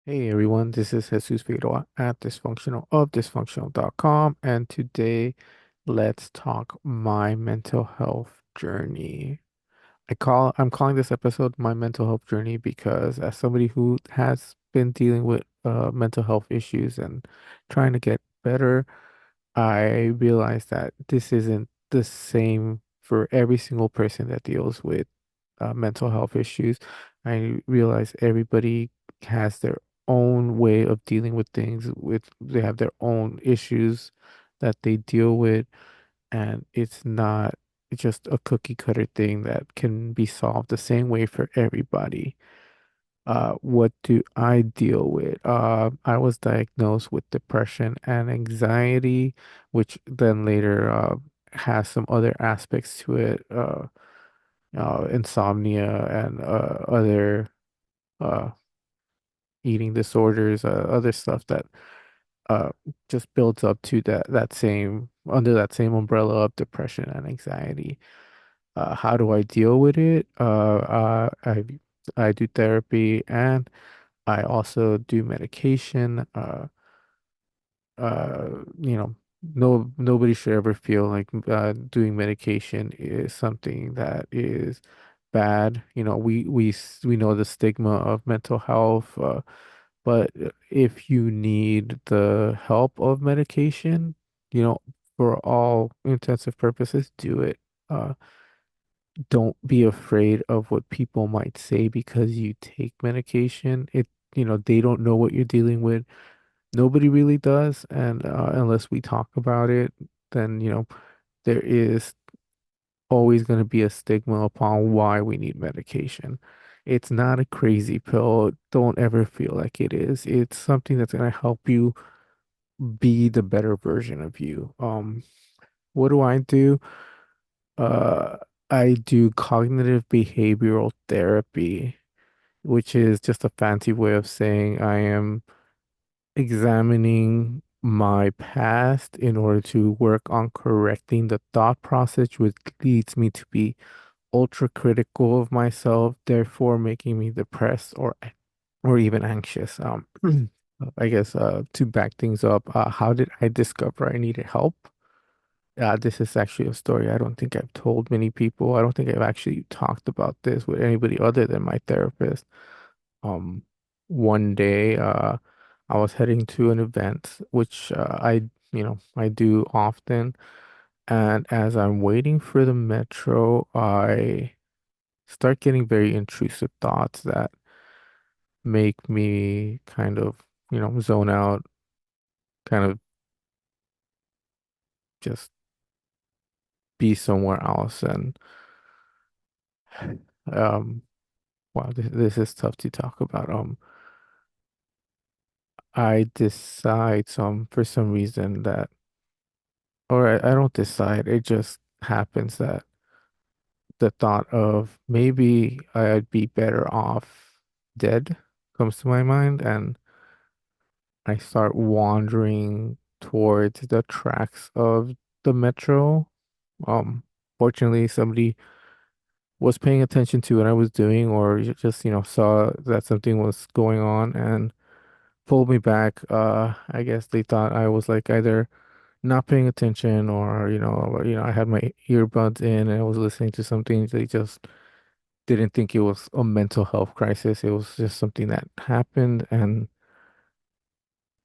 Hey everyone, this is Jesus Figueroa at Dysfunctional of Dysfunctional.com, and today let's talk my mental health journey. I'm calling this episode my mental health journey because as somebody who has been dealing with mental health issues and trying to get better, I realized that this isn't the same for every single person that deals with mental health issues. I realize everybody has their own way of dealing with things, they have their own issues that they deal with, and it's not just a cookie cutter thing that can be solved the same way for everybody. What do I deal with? I was diagnosed with depression and anxiety, which then later has some other aspects to it, insomnia and other uh, eating disorders, other stuff that uh, just builds up to that same under that same umbrella of depression and anxiety. How do I deal with it? I do therapy and I also do medication. You know, nobody should ever feel like doing medication is something that is bad. We know the stigma of mental health, but if you need the help of medication, you know, for all intensive purposes, do it. Uh, don't be afraid of what people might say because you take medication. They don't know what you're dealing with. Nobody really does, and unless we talk about it, then there is always going to be a stigma upon why we need medication. It's not a crazy pill. Don't ever feel like it is. It's something that's going to help you be the better version of you. What do I do? Uh, I do cognitive behavioral therapy, which is just a fancy way of saying I am examining my past in order to work on correcting the thought process, which leads me to be ultra critical of myself, therefore making me depressed or even anxious. I guess to back things up, how did I discover I needed help? This is actually a story I don't think I've told many people. I don't think I've actually talked about this with anybody other than my therapist. Um, One day, I was heading to an event, which I do often. And as I'm waiting for the metro, I start getting very intrusive thoughts that make me kind of, zone out, kind of just be somewhere else. And um, wow, this is tough to talk about. I decide for some reason that, or I don't decide, it just happens that the thought of maybe I'd be better off dead comes to my mind, and I start wandering towards the tracks of the metro. Um, Fortunately, somebody was paying attention to what I was doing, or just, saw that something was going on and pulled me back. I guess they thought I was like either not paying attention or, I had my earbuds in and I was listening to something. They just didn't think it was a mental health crisis. It was just something that happened, and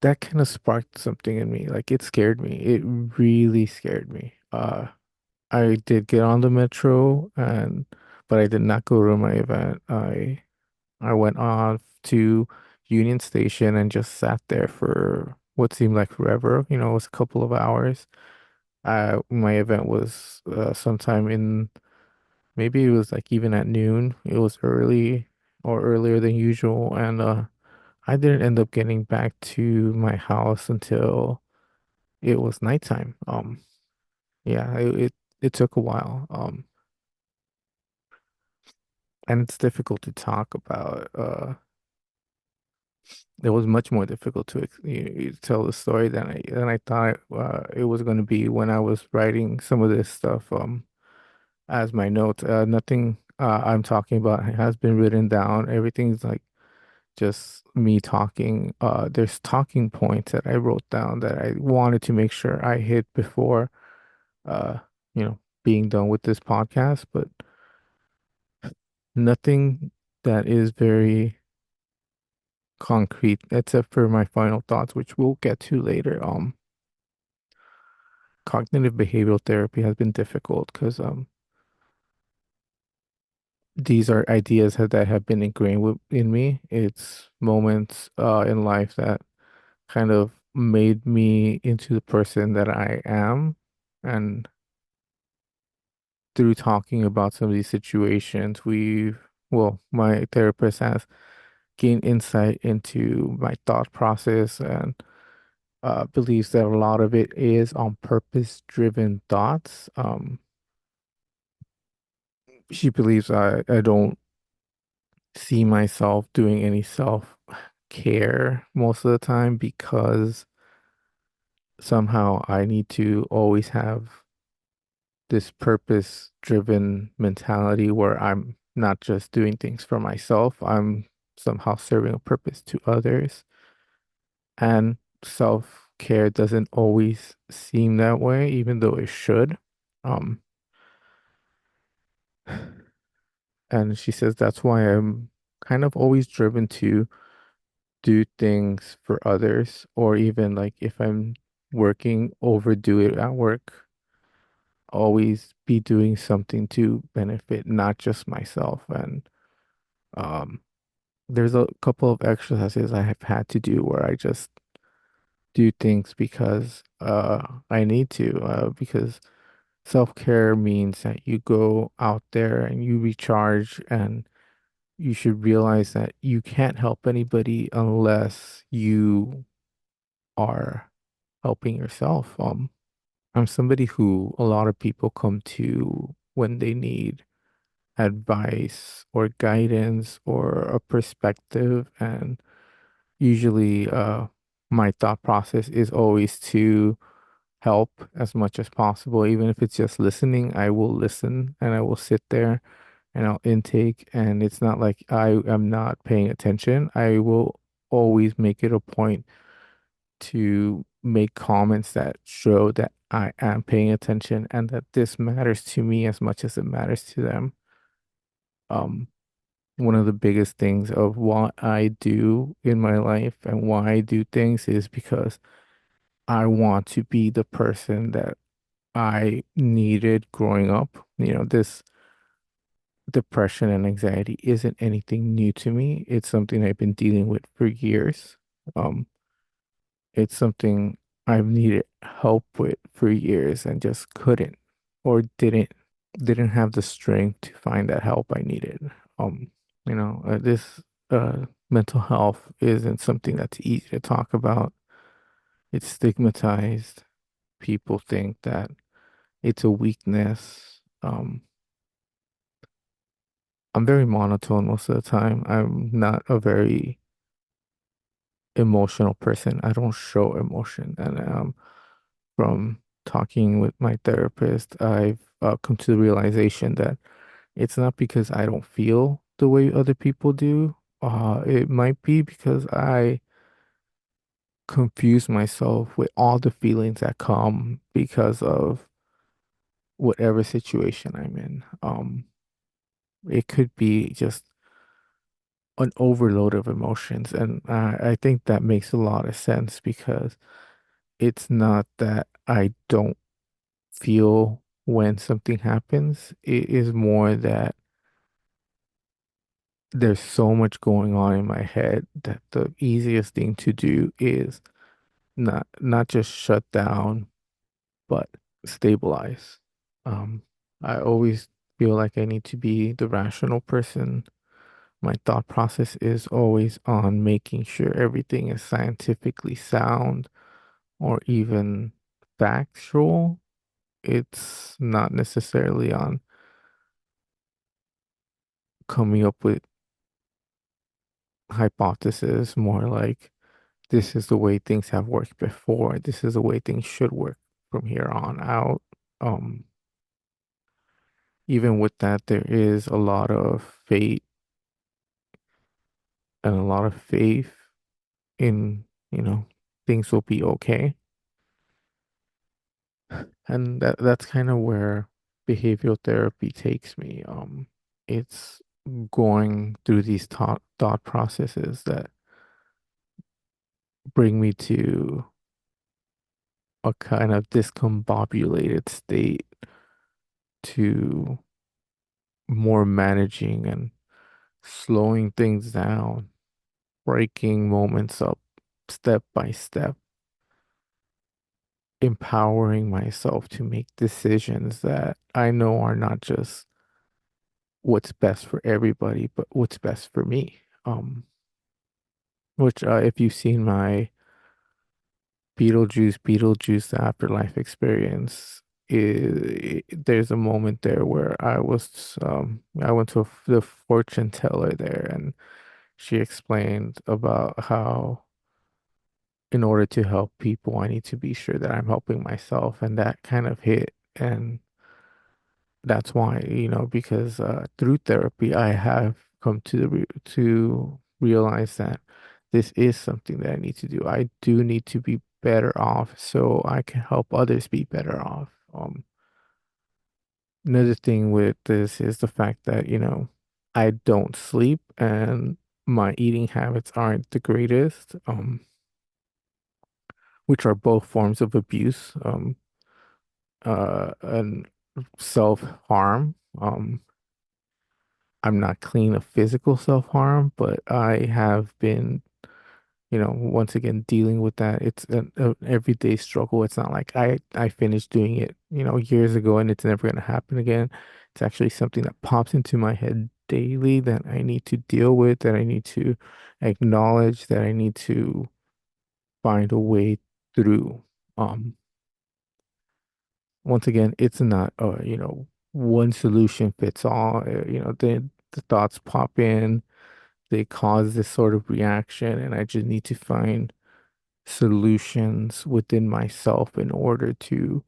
that kind of sparked something in me. Like it scared me. It really scared me. I did get on the metro but I did not go to my event. I went on to Union Station and just sat there for what seemed like forever. It was a couple of hours. My event was sometime in maybe it was like even at noon. It was early or earlier than usual, and I didn't end up getting back to my house until it was nighttime. Yeah, it took a while. And it's difficult to talk about. It was much more difficult to tell the story than I thought it was going to be when I was writing some of this stuff as my notes. Nothing I'm talking about has been written down. Everything's like just me talking. There's talking points that I wrote down that I wanted to make sure I hit before, uh, being done with this podcast, but nothing that is very concrete except for my final thoughts, which we'll get to later. Cognitive behavioral therapy has been difficult because these are ideas that have been ingrained in me. It's moments in life that kind of made me into the person that I am. And through talking about some of these situations, my therapist has gained insight into my thought process and believes that a lot of it is on purpose-driven thoughts. She believes I don't see myself doing any self-care most of the time because somehow I need to always have this purpose-driven mentality where I'm not just doing things for myself, I'm somehow serving a purpose to others. And self-care doesn't always seem that way, even though it should. Um, and she says that's why I'm kind of always driven to do things for others, or even like if I'm working, overdo it at work, always be doing something to benefit not just myself. And um, there's a couple of exercises I have had to do where I just do things because I need to, because self-care means that you go out there and you recharge, and you should realize that you can't help anybody unless you are helping yourself. I'm somebody who a lot of people come to when they need advice or guidance or a perspective, and usually my thought process is always to help as much as possible. Even if it's just listening, I will listen and I will sit there and I'll intake. And it's not like I am not paying attention. I will always make it a point to make comments that show that I am paying attention and that this matters to me as much as it matters to them. Um, One of the biggest things of what I do in my life and why I do things is because I want to be the person that I needed growing up. This depression and anxiety isn't anything new to me. It's something I've been dealing with for years. Um, it's something I've needed help with for years and just couldn't or didn't have the strength to find that help I needed. This mental health isn't something that's easy to talk about. It's stigmatized. People think that it's a weakness. I'm very monotone most of the time. I'm not a very emotional person. I don't show emotion. And from talking with my therapist, I've come to the realization that it's not because I don't feel the way other people do. It might be because I confuse myself with all the feelings that come because of whatever situation I'm in. It could be just an overload of emotions, and I think that makes a lot of sense because it's not that I don't feel when something happens. It is more that there's so much going on in my head that the easiest thing to do is not just shut down, but stabilize. Um, I always feel like I need to be the rational person. My thought process is always on making sure everything is scientifically sound or even factual. It's not necessarily on coming up with hypothesis, more like this is the way things have worked before. This is the way things should work from here on out. Um, Even with that, there is a lot of fate and a lot of faith in, things will be okay. And that's kind of where behavioral therapy takes me. It's going through these thought processes that bring me to a kind of discombobulated state, to more managing and slowing things down, breaking moments up step by step, empowering myself to make decisions that I know are not just what's best for everybody, but what's best for me. Which, if you've seen my Beetlejuice, the Afterlife experience, there's a moment there where I went to the fortune teller there, and she explained about how in order to help people, I need to be sure that I'm helping myself, and that kind of hit. And that's why, because through therapy, I have come to realize that this is something that I need to do. I do need to be better off so I can help others be better off. Another thing with this is the fact that, I don't sleep and my eating habits aren't the greatest, which are both forms of abuse, and self-harm. I'm not clean of physical self-harm, but I have been, once again dealing with that. It's an everyday struggle. It's not like I finished doing it, years ago and it's never going to happen again. It's actually something that pops into my head daily that I need to deal with, that I need to acknowledge, that I need to find a way through. Um, Once again, it's not, one solution fits all. The thoughts pop in, they cause this sort of reaction, and I just need to find solutions within myself in order to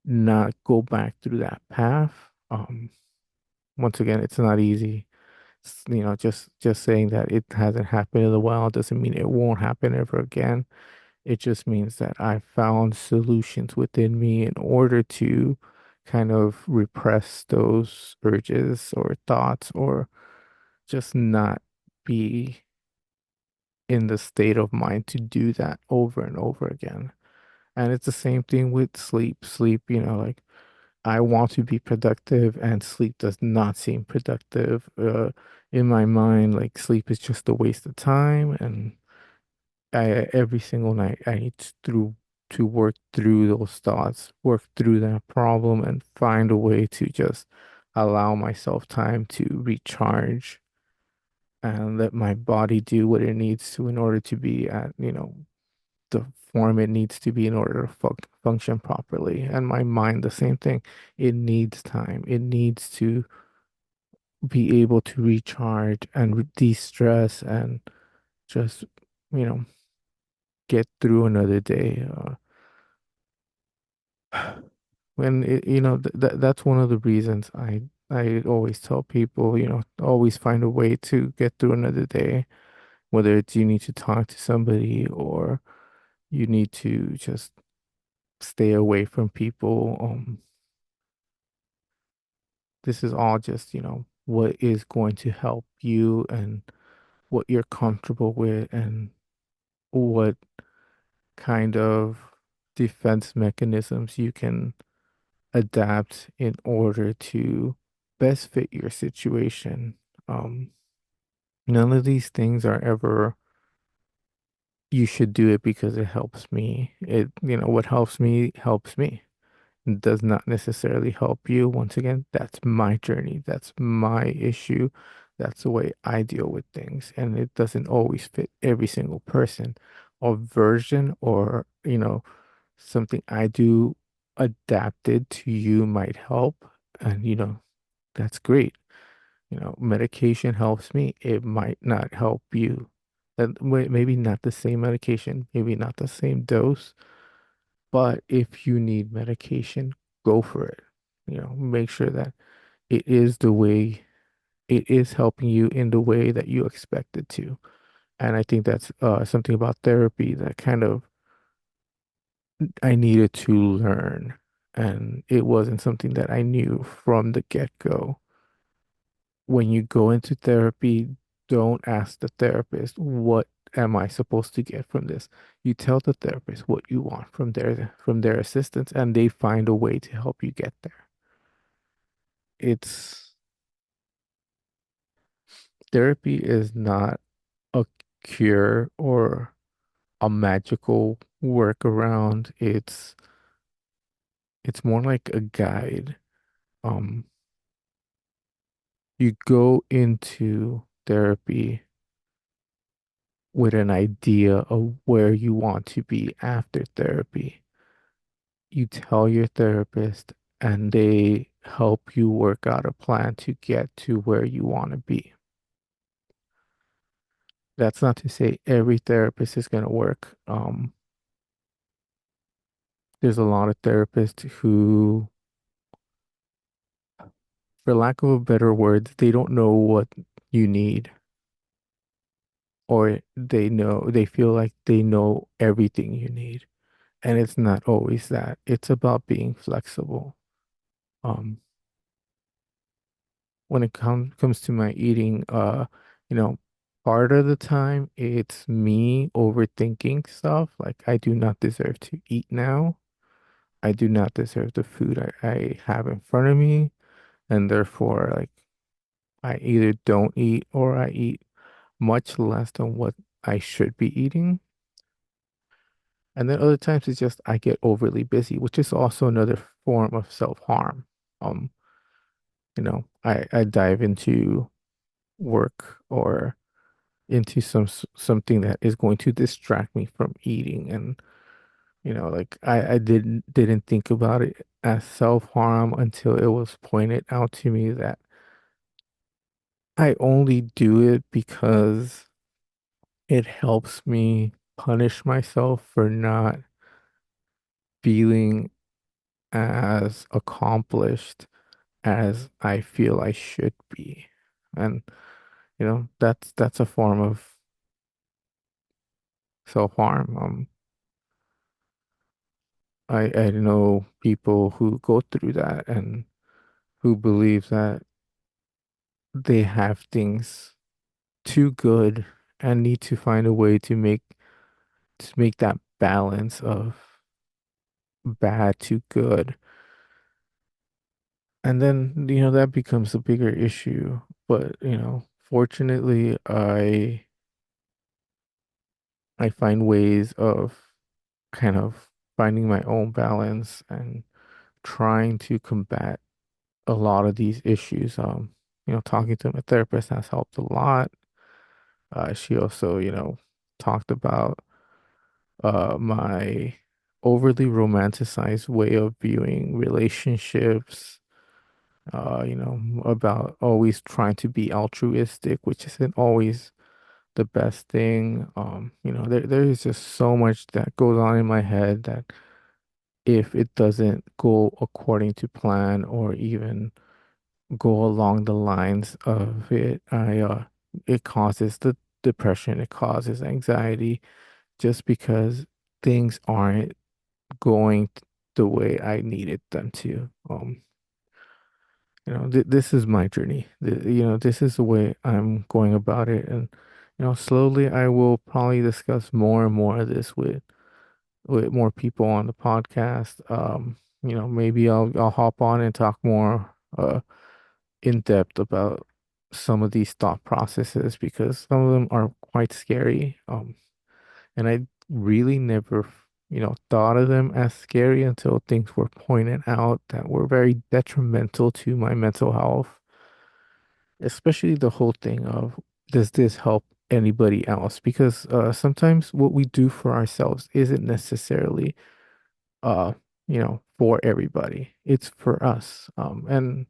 not go back through that path. Once again, it's not easy. Just saying that it hasn't happened in a while doesn't mean it won't happen ever again. It just means that I found solutions within me in order to kind of repress those urges or thoughts, or just not be in the state of mind to do that over and over again. And it's the same thing with sleep. Sleep, like I want to be productive and sleep does not seem productive. In my mind, like sleep is just a waste of time. And every single night I need to work through those thoughts, work through that problem, and find a way to just allow myself time to recharge and let my body do what it needs to in order to be at, the form it needs to be in order to function properly. And my mind, the same thing. It needs time. It needs to be able to recharge and de-stress and just, you know, get through another day. When that's one of the reasons I always tell people, always find a way to get through another day, whether it's you need to talk to somebody or you need to just stay away from people. This is all just, what is going to help you and what you're comfortable with and what kind of defense mechanisms you can adapt in order to best fit your situation. Um, None of these things are ever, you should do it because it helps me. What helps me helps me. It does not necessarily help you. Once again, that's my journey. That's my issue. That's the way I deal with things. And it doesn't always fit every single person or version, or, something I do adapted to you might help. And, that's great. Medication helps me. It might not help you. And maybe not the same medication, maybe not the same dose, but if you need medication, go for it. Make sure that it is helping you in the way that you expect it to. And I think that's something about therapy that kind of I needed to learn. And it wasn't something that I knew from the get-go. When you go into therapy, don't ask the therapist, what am I supposed to get from this? You tell the therapist what you want from their assistance, and they find a way to help you get there. It's Therapy is not a cure or a magical workaround. It's more like a guide. Um, you go into therapy with an idea of where you want to be after therapy. You tell your therapist, and they help you work out a plan to get to where you want to be. That's not to say every therapist is going to work. There's a lot of therapists who, for lack of a better word, they don't know what you need, or they feel like they know everything you need. And it's not always that. It's about being flexible. Um, when it comes to my eating, you know, part of the time it's me overthinking stuff. Like I do not deserve to eat now. I do not deserve the food I have in front of me, and therefore, like I either don't eat or I eat much less than what I should be eating. And then other times it's just I get overly busy, which is also another form of self-harm. Um, I dive into work or into something that is going to distract me from eating, and like I didn't think about it as self-harm until it was pointed out to me that I only do it because it helps me punish myself for not feeling as accomplished as I feel I should be. And that's a form of self-harm. I know people who go through that and who believe that they have things too good and need to find a way to make that balance of bad to good. And then, that becomes a bigger issue. But, fortunately, I find ways of kind of finding my own balance and trying to combat a lot of these issues. Talking to my therapist has helped a lot. She also, talked about my overly romanticized way of viewing relationships, about always trying to be altruistic, which isn't always the best thing. There is just so much that goes on in my head that if it doesn't go according to plan or even go along the lines of it, it causes the depression, it causes anxiety just because things aren't going the way I needed them to. This is my journey. This is the way I'm going about it, and slowly I will probably discuss more and more of this with more people on the podcast. Maybe I'll hop on and talk more in depth about some of these thought processes because some of them are quite scary. And I really never, thought of them as scary until things were pointed out that were very detrimental to my mental health, especially the whole thing of, does this help anybody else? Because sometimes what we do for ourselves isn't necessarily, for everybody. It's for us. And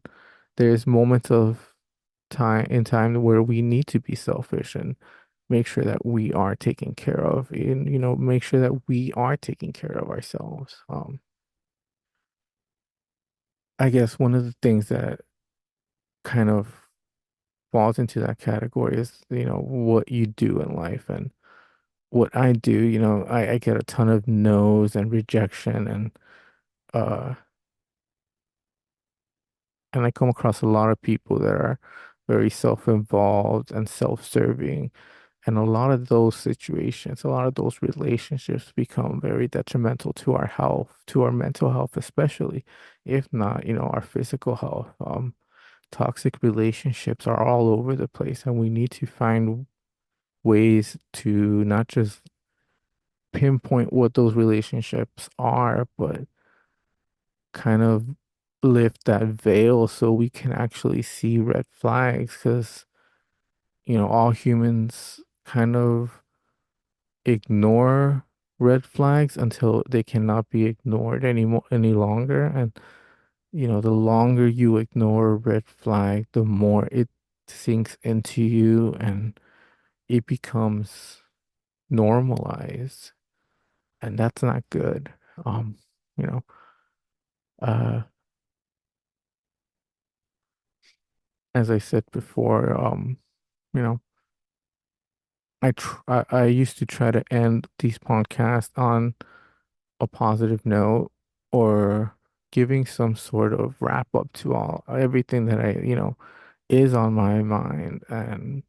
there's moments of time where we need to be selfish and make sure that we are taken care of, and make sure that we are taking care of ourselves. I guess one of the things that kind of falls into that category is, what you do in life. And what I do, I get a ton of no's and rejection, uh and I come across a lot of people that are very self-involved and self-serving. And a lot of those situations, a lot of those relationships become very detrimental to our health, to our mental health, especially, if not, our physical health. Toxic relationships are all over the place, and we need to find ways to not just pinpoint what those relationships are, but kind of lift that veil so we can actually see red flags. Because, all humans kind of ignore red flags until they cannot be ignored anymore any longer. And, the longer you ignore a red flag, the more it sinks into you and it becomes normalized. And that's not good. Um, you know, uh, as I said before, you know, I used to try to end these podcasts on a positive note, or giving some sort of wrap up to all everything that is on my mind. And,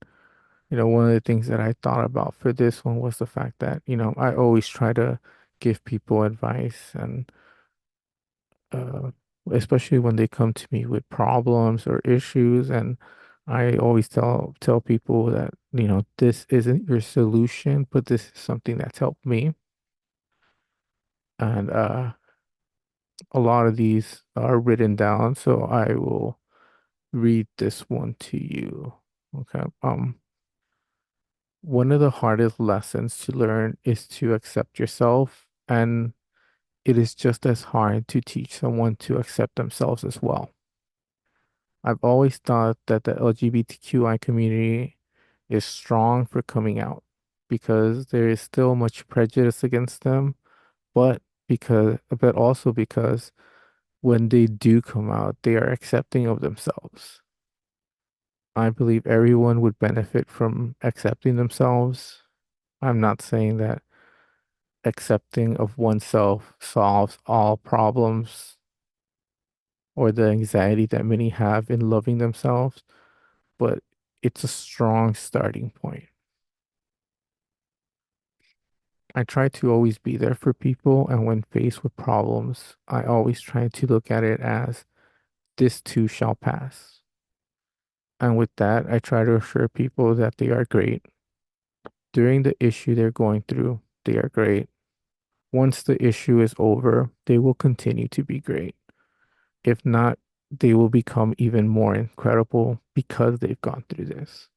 one of the things that I thought about for this one was the fact that, I always try to give people advice, and uh, especially when they come to me with problems or issues. And I always tell people that, this isn't your solution, but this is something that's helped me. And a lot of these are written down, so I will read this one to you. Okay. One of the hardest lessons to learn is to accept yourself, and it is just as hard to teach someone to accept themselves as well. I've always thought that the LGBTQI community is strong for coming out because there is still much prejudice against them, but also because when they do come out, they are accepting of themselves. I believe everyone would benefit from accepting themselves. I'm not saying that accepting of oneself solves all problems or the anxiety that many have in loving themselves, but it's a strong starting point. I try to always be there for people, and when faced with problems, I always try to look at it as this too shall pass. And with that, I try to assure people that they are great. During the issue they're going through, they are great. Once the issue is over, they will continue to be great. If not, they will become even more incredible because they've gone through this.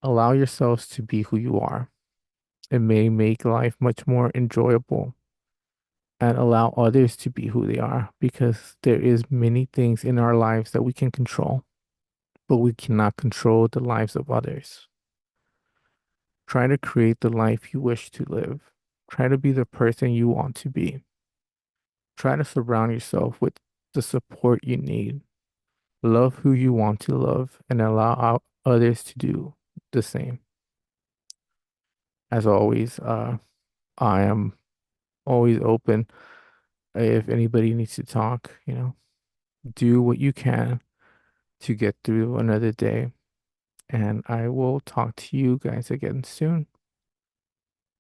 Allow yourselves to be who you are. It may make life much more enjoyable, and allow others to be who they are, because there is many things in our lives that we can control, but we cannot control the lives of others. Try to create the life you wish to live. Try to be the person you want to be. Try to surround yourself with the support you need. Love who you want to love and allow others to do the same. As always, I am always open. If anybody needs to talk, do what you can to get through another day. And I will talk to you guys again soon.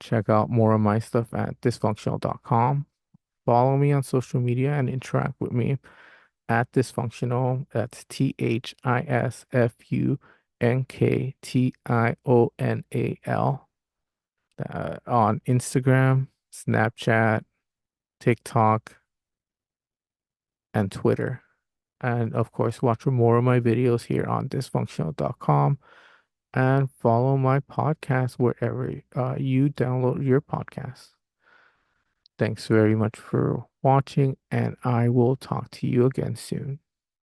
Check out more of my stuff at thisfunctional.com. Follow me on social media and interact with me at ThisFunktional. That's ThisFunktional. On Instagram, Snapchat, TikTok, and Twitter. And of course, watch for more of my videos here on thisfunctional.com, and follow my podcast wherever you download your podcasts. Thanks very much for watching, and I will talk to you again soon.